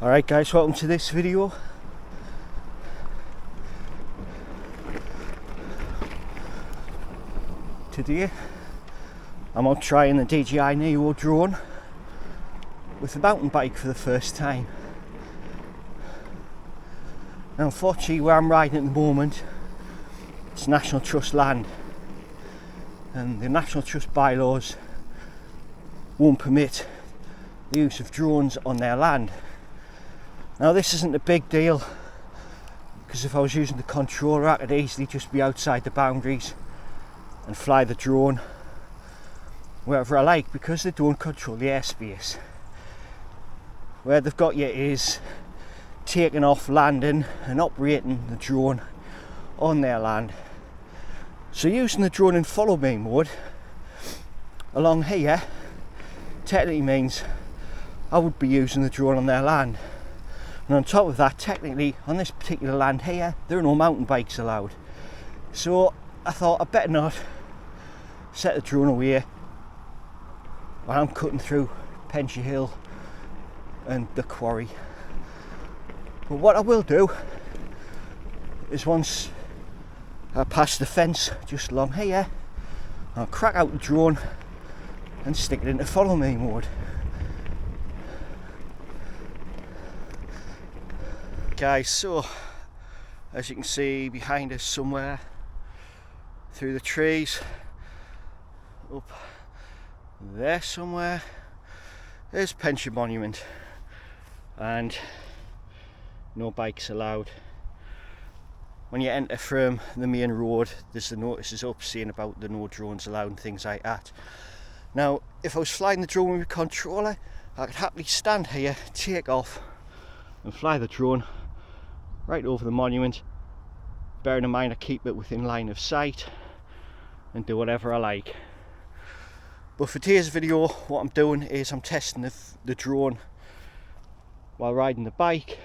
Alright guys, welcome to this video. Today I'm out trying the DJI Neo Drone with a mountain bike for the first time. Now unfortunately where I'm riding at the moment, it's National Trust land, and the National Trust bylaws won't permit the use of drones on their land. Now this isn't a big deal, because if I was using the controller I could easily just be outside the boundaries and fly the drone wherever I like, because they don't control the airspace. Where they've got you is taking off, landing and operating the drone on their land. So using the drone in follow me mode along here technically means I would be using the drone on their land. And on top of that, technically on this particular land here, there are no mountain bikes allowed. So I thought I'd better not set the drone away while I'm cutting through Pensy Hill and the quarry. But what I will do is, once I pass the fence just along here, I'll crack out the drone and stick it into follow me mode. Guys, so as you can see behind us somewhere through the trees up there somewhere, there's Pensy Monument, and no bikes allowed. When you enter from the main road, there's the notices up saying about the no drones allowed and things like that. Now if I was flying the drone with a controller, I could happily stand here, take off and fly the drone right over the monument, bearing in mind I keep it within line of sight and do whatever I like. But for today's video, what I'm doing is I'm testing the drone while riding the bike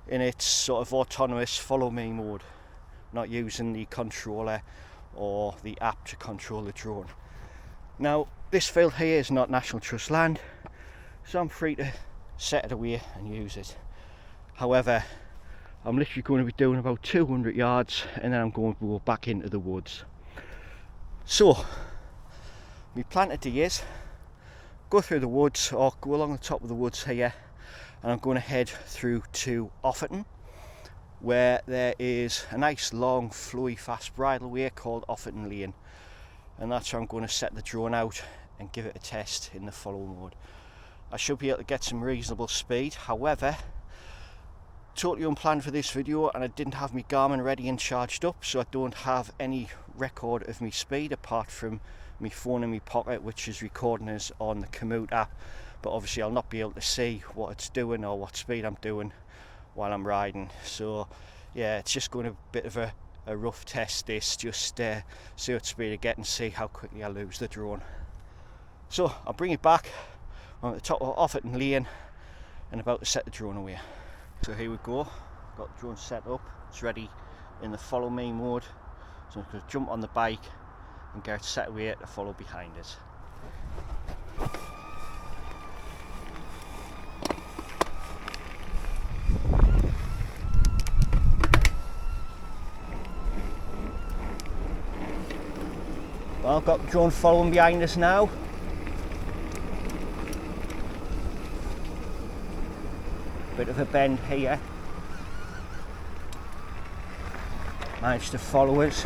in its sort of autonomous follow me mode, not using the controller or the app to control the drone. Now this field here is not National Trust land, so I'm free to set it away and use it. However, I'm literally going to be doing about 200 yards and then I'm going to go back into the woods. So my plan today is go through the woods, or go along the top of the woods here, and I'm going to head through to Offerton, where there is a nice long flowy fast bridleway called Offerton Lane, and that's where I'm going to set the drone out and give it a test in the follow mode. I should be able to get some reasonable speed. However, totally unplanned for this video, and I didn't have my Garmin ready and charged up, so I don't have any record of my speed apart from my phone in my pocket, which is recording us on the Komoot app. But obviously I'll not be able to see what it's doing or what speed I'm doing while I'm riding. So yeah, it's just going to be a bit of a rough test this, just see what speed I get and see how quickly I lose the drone. So I'll bring it back. I'm at the top of Offerton Lane and about to set the drone away. So here we go, got the drone set up, it's ready in the follow me mode. So I'm going to jump on the bike and get it set away to follow behind us. Well, I've got the drone following behind us now. Bit of a bend here. Managed to follow us.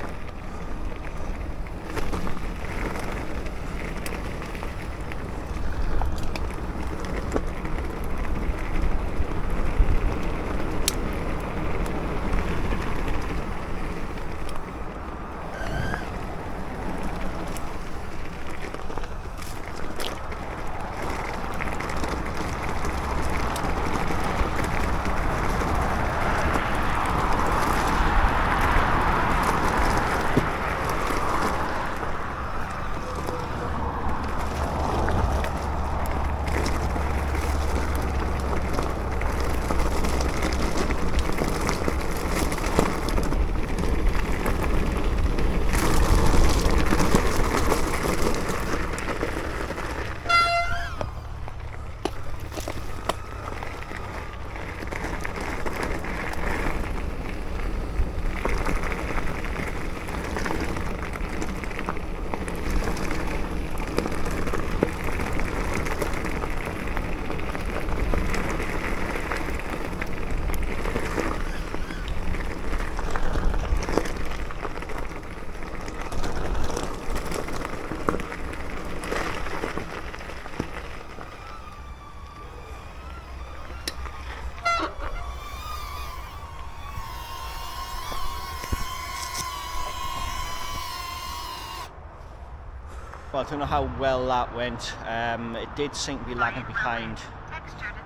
Well, I don't know how well that went. It did seem to be lagging behind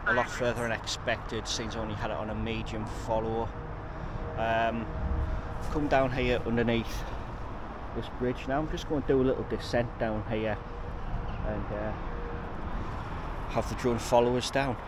a lot further than expected, since I only had it on a medium follower. Come down here underneath this bridge now. I'm just going to do a little descent down here and have the drone follow us down.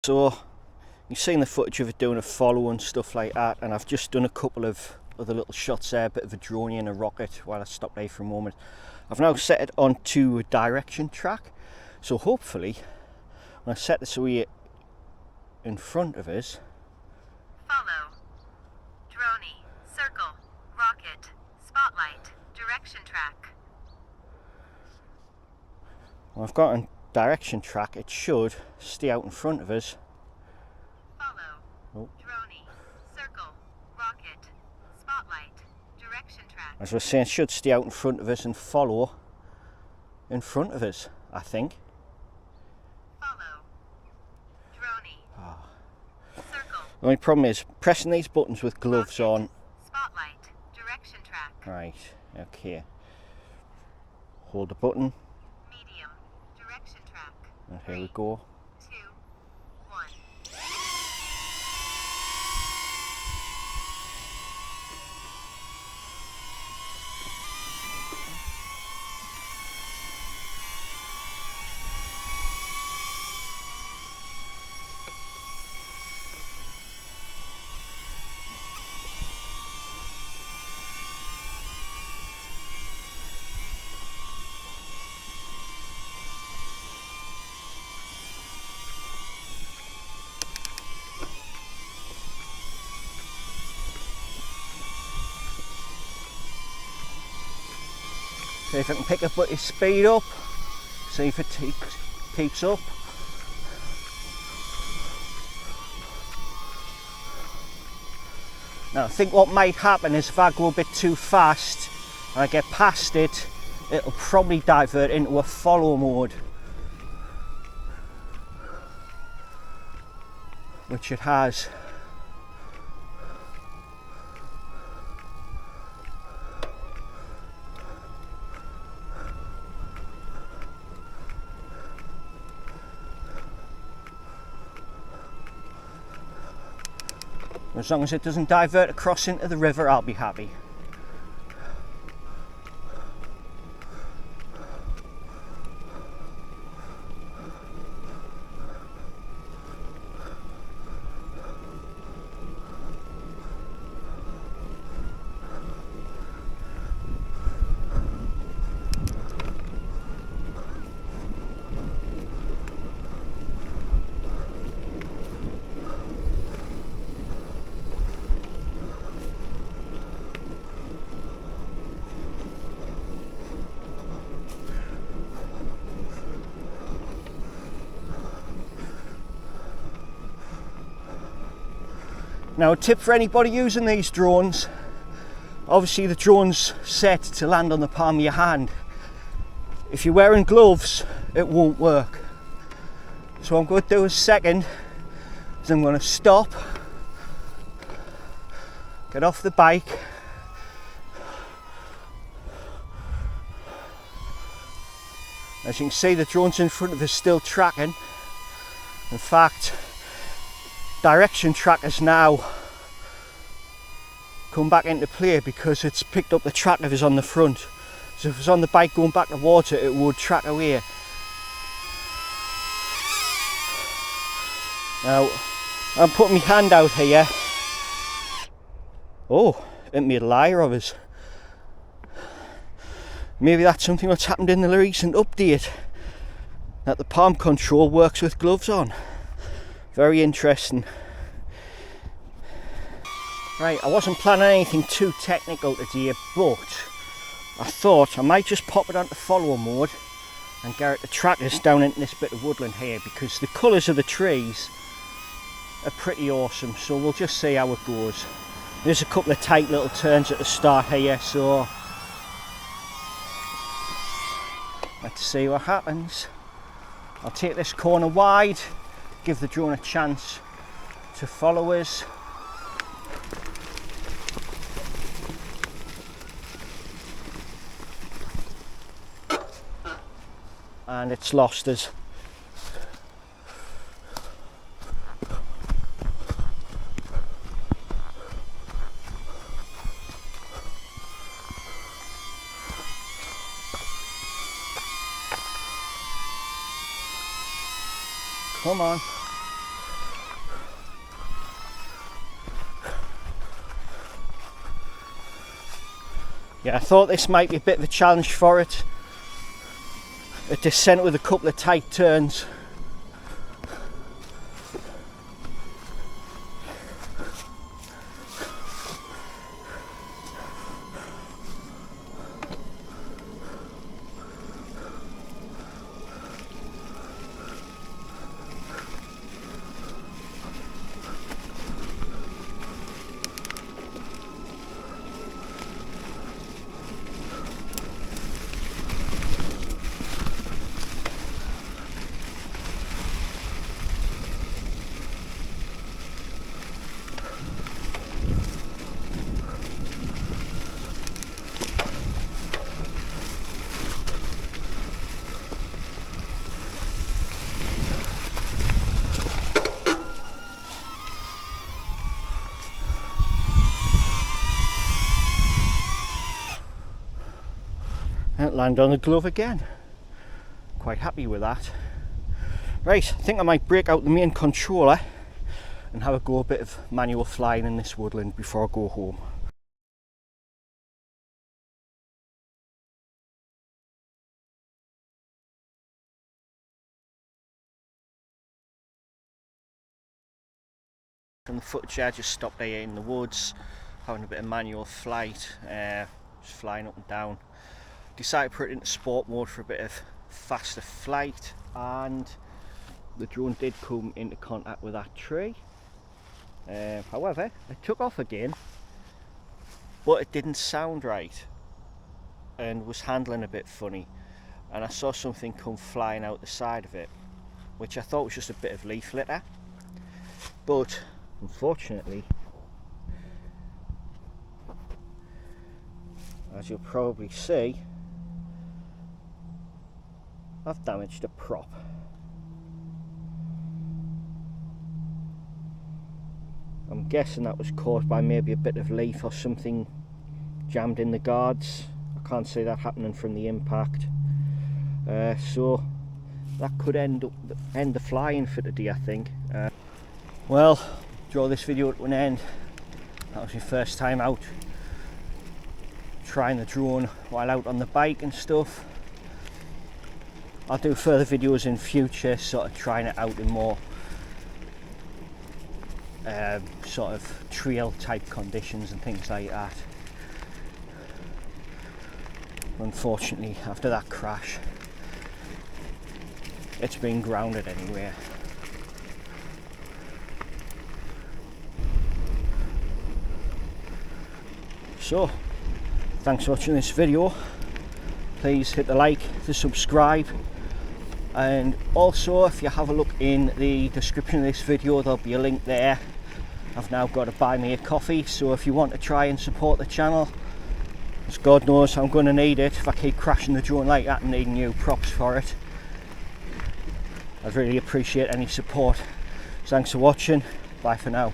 So you've seen the footage of it doing a follow and stuff like that, and I've just done a couple of other little shots there, a bit of a drone and a rocket while I stopped there for a moment. I've now set it onto a direction track, so hopefully when I set this away in front of us, follow, droney, circle, rocket, spotlight, direction track. when I've got a direction track, it should stay out in front of us. Follow, droney, circle, rocket, spotlight, direction track. As I was saying, it should stay out in front of us and follow in front of us, I think. Follow, droney, circle. The only problem is pressing these buttons with gloves rocket, on. Spotlight, direction track. Right, okay. Hold the button, Medium, direction track. and here we go. 2, 1. See if I can pick up his speed up, see if it keeps up. Now I think what might happen is if I go a bit too fast and I get past it, it'll probably divert into a follow mode, which it has. As long as it doesn't divert across into the river, I'll be happy. Now a tip for anybody using these drones, obviously the drone's set to land on the palm of your hand. If you're wearing gloves, it won't work. So what I'm going to do a second is I'm going to stop, get off the bike, as you can see the drone's in front of us still tracking. In fact, direction track has now come back into play because it's picked up the track of us on the front. So if it was on the bike going back towards it, it would track away. Now, I'm putting my hand out here. Oh, it made a liar of us. Maybe that's something that's happened in the recent update, that the palm control works with gloves on. Very interesting. Right, I wasn't planning anything too technical today, but I thought I might just pop it onto follower mode and get it to track us down into this bit of woodland here, because the colours of the trees are pretty awesome, so we'll just see how it goes. There's a couple of tight little turns at the start here, so let's see what happens. I'll take this corner wide, give the drone a chance to follow us. And it's lost us. Come on. Yeah, I thought this might be a bit of a challenge for it. A descent with a couple of tight turns. And land on the glove again. Quite happy with that. Right, I think I might break out the main controller and have a go a bit of manual flying in this woodland before I go home. From the footage I just stopped there in the woods, having a bit of manual flight, just flying up and down. Decided to put it into sport mode for a bit of faster flight, and the drone did come into contact with that tree. However, it took off again, but it didn't sound right and was handling a bit funny, and I saw something come flying out the side of it, which I thought was just a bit of leaf litter, but unfortunately, as you'll probably see, I've damaged a prop. I'm guessing that was caused by maybe a bit of leaf or something jammed in the guards. I can't see that happening from the impact. So that could end the flying for today, I think. Well, draw this video to an end. That was my first time out trying the drone while out on the bike and stuff. I'll do further videos in future, sort of trying it out in more sort of trail type conditions and things like that. Unfortunately, after that crash, it's been grounded anyway. So, thanks for watching this video. Please hit the like, the subscribe, and also if you have a look in the description of this video, there'll be a link there. I've now got to buy me a coffee, so if you want to try and support the channel, as God knows I'm going to need it if I keep crashing the drone like that and needing new props for it. I'd really appreciate any support. Thanks for watching. Bye for now.